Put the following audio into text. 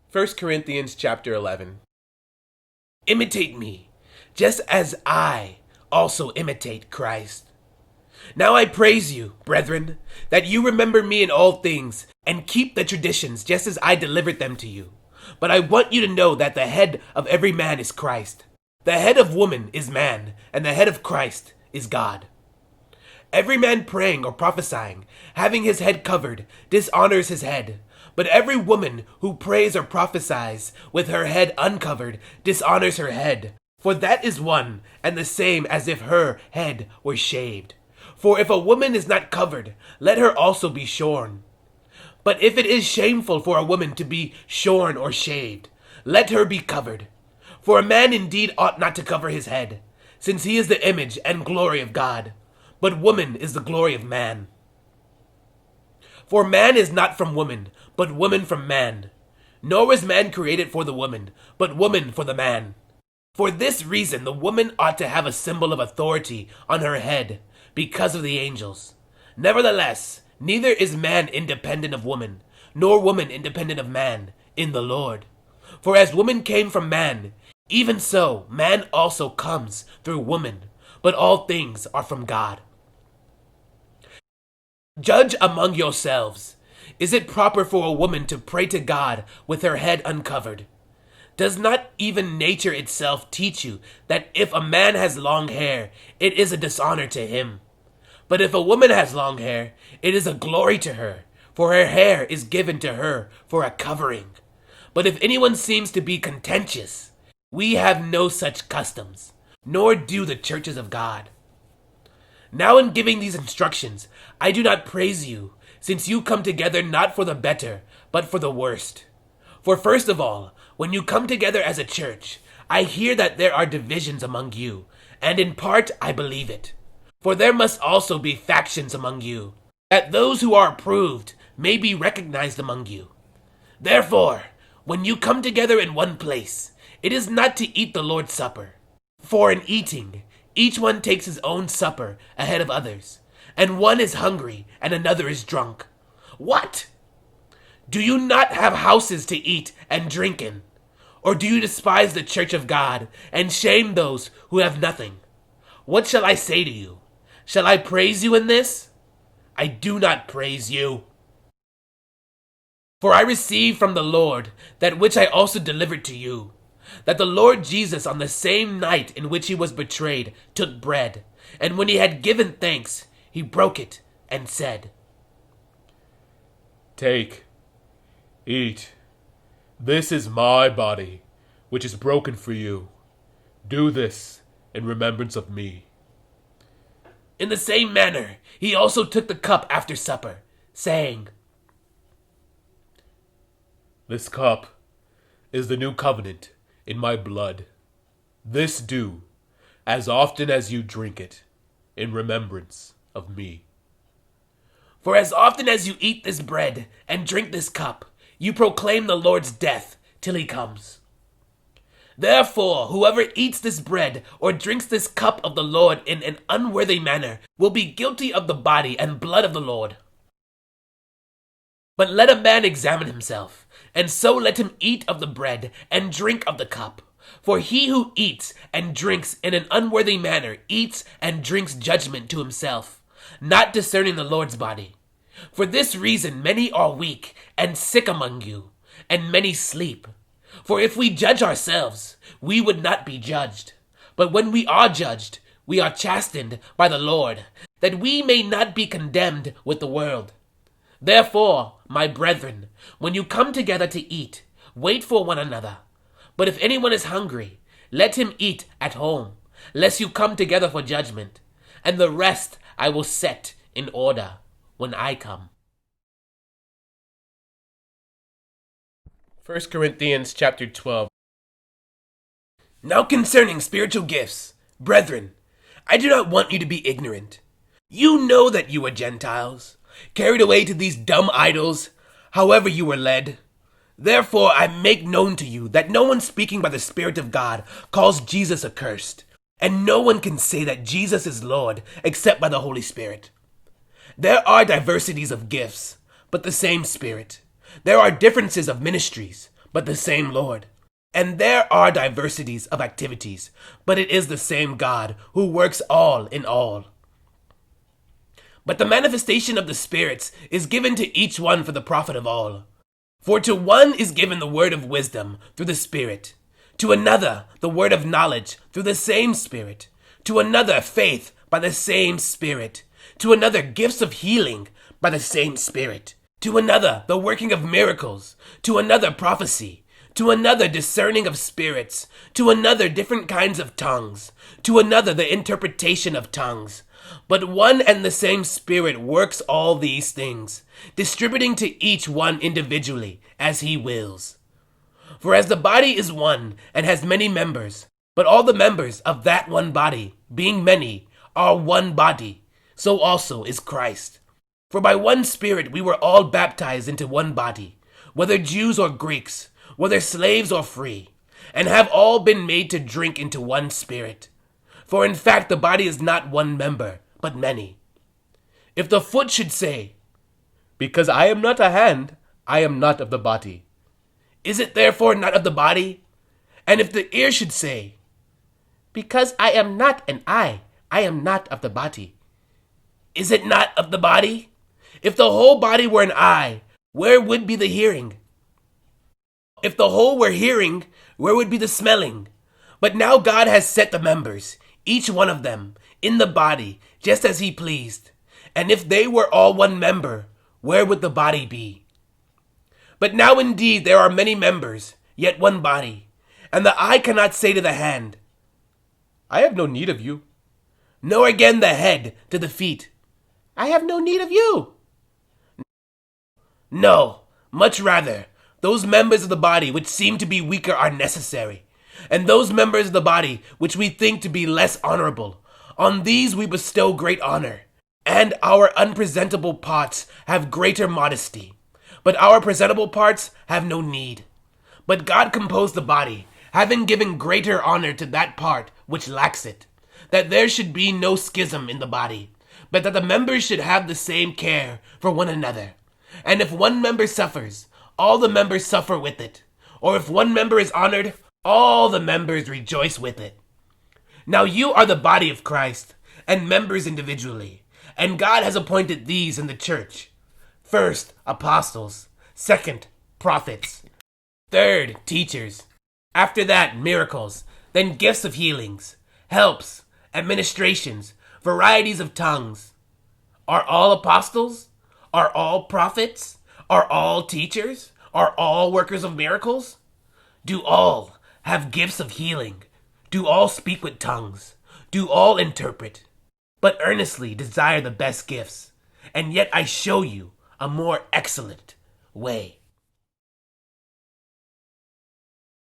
First Corinthians chapter 11. Imitate me, just as I also imitate Christ. Now I praise you, brethren, that you remember me in all things and keep the traditions just as I delivered them to you. But I want you to know that the head of every man is Christ. The head of woman is man, and the head of Christ is God. Every man praying or prophesying, having his head covered, dishonors his head. But every woman who prays or prophesies with her head uncovered dishonors her head. For that is one and the same as if her head were shaved. For if a woman is not covered, let her also be shorn. But if it is shameful for a woman to be shorn or shaved, let her be covered. For a man indeed ought not to cover his head, since he is the image and glory of God. But woman is the glory of man. For man is not from woman, but woman from man. Nor was man created for the woman, but woman for the man. For this reason the woman ought to have a symbol of authority on her head, because of the angels. Nevertheless, neither is man independent of woman, nor woman independent of man, in the Lord. For as woman came from man, even so man also comes through woman, but all things are from God. Judge among yourselves. Is it proper for a woman to pray to God with her head uncovered? Does not even nature itself teach you that if a man has long hair, it is a dishonor to him? But if a woman has long hair, it is a glory to her, for her hair is given to her for a covering. But if anyone seems to be contentious, we have no such customs, nor do the churches of God. Now in giving these instructions, I do not praise you, since you come together not for the better, but for the worst. For first of all, when you come together as a church, I hear that there are divisions among you, and in part I believe it. For there must also be factions among you, that those who are approved may be recognized among you. Therefore, when you come together in one place, it is not to eat the Lord's Supper. For in eating, each one takes his own supper ahead of others, and one is hungry and another is drunk. What? Do you not have houses to eat and drink in? Or do you despise the church of God and shame those who have nothing? What shall I say to you? Shall I praise you in this? I do not praise you. For I received from the Lord that which I also delivered to you, that the Lord Jesus on the same night in which he was betrayed took bread, and when he had given thanks, he broke it and said, Take, eat. This is my body, which is broken for you. Do this in remembrance of me. In the same manner, he also took the cup after supper, saying, This cup is the new covenant in my blood. This do, as often as you drink it, in remembrance of me. For as often as you eat this bread and drink this cup, you proclaim the Lord's death till he comes. Therefore, whoever eats this bread or drinks this cup of the Lord in an unworthy manner will be guilty of the body and blood of the Lord. But let a man examine himself, and so let him eat of the bread and drink of the cup. For he who eats and drinks in an unworthy manner eats and drinks judgment to himself, not discerning the Lord's body. For this reason many are weak and sick among you, and many sleep. For if we judge ourselves, we would not be judged. But when we are judged, we are chastened by the Lord, that we may not be condemned with the world. Therefore, my brethren, when you come together to eat, wait for one another. But if anyone is hungry, let him eat at home, lest you come together for judgment. And the rest I will set in order when I come. 1 Corinthians chapter 12. Now concerning spiritual gifts, brethren, I do not want you to be ignorant. You know that you were Gentiles, carried away to these dumb idols, however you were led. Therefore I make known to you that no one speaking by the Spirit of God calls Jesus accursed, and no one can say that Jesus is Lord except by the Holy Spirit. There are diversities of gifts, but the same Spirit. There are differences of ministries, but the same Lord. And there are diversities of activities, but it is the same God who works all in all. But the manifestation of the spirits is given to each one for the profit of all. For to one is given the word of wisdom through the Spirit, to another the word of knowledge through the same Spirit, to another faith by the same Spirit, to another gifts of healing by the same Spirit, to another the working of miracles, to another prophecy, to another discerning of spirits, to another different kinds of tongues, to another the interpretation of tongues. But one and the same Spirit works all these things, distributing to each one individually as he wills. For as the body is one and has many members, but all the members of that one body, being many, are one body, so also is Christ. For by one Spirit we were all baptized into one body, whether Jews or Greeks, whether slaves or free, and have all been made to drink into one Spirit. For in fact the body is not one member, but many. If the foot should say, Because I am not a hand, I am not of the body, is it therefore not of the body? And if the ear should say, Because I am not an eye, I am not of the body, is it not of the body? If the whole body were an eye, where would be the hearing? If the whole were hearing, where would be the smelling? But now God has set the members, each one of them, in the body, just as he pleased. And if they were all one member, where would the body be? But now indeed there are many members, yet one body. And the eye cannot say to the hand, I have no need of you. Nor again the head to the feet, I have no need of you. No, much rather, those members of the body which seem to be weaker are necessary, and those members of the body which we think to be less honorable, on these we bestow great honor, and our unpresentable parts have greater modesty, but our presentable parts have no need. But God composed the body, having given greater honor to that part which lacks it, that there should be no schism in the body, but that the members should have the same care for one another. And if one member suffers, all the members suffer with it. Or if one member is honored, all the members rejoice with it. Now you are the body of Christ, and members individually, and God has appointed these in the church. First, apostles. Second, prophets. Third, teachers. After that, miracles. Then gifts of healings, helps, administrations, varieties of tongues. Are all apostles? Are all prophets? Are all teachers? Are all workers of miracles? Do all have gifts of healing? Do all speak with tongues? Do all interpret? But earnestly desire the best gifts, and yet I show you a more excellent way.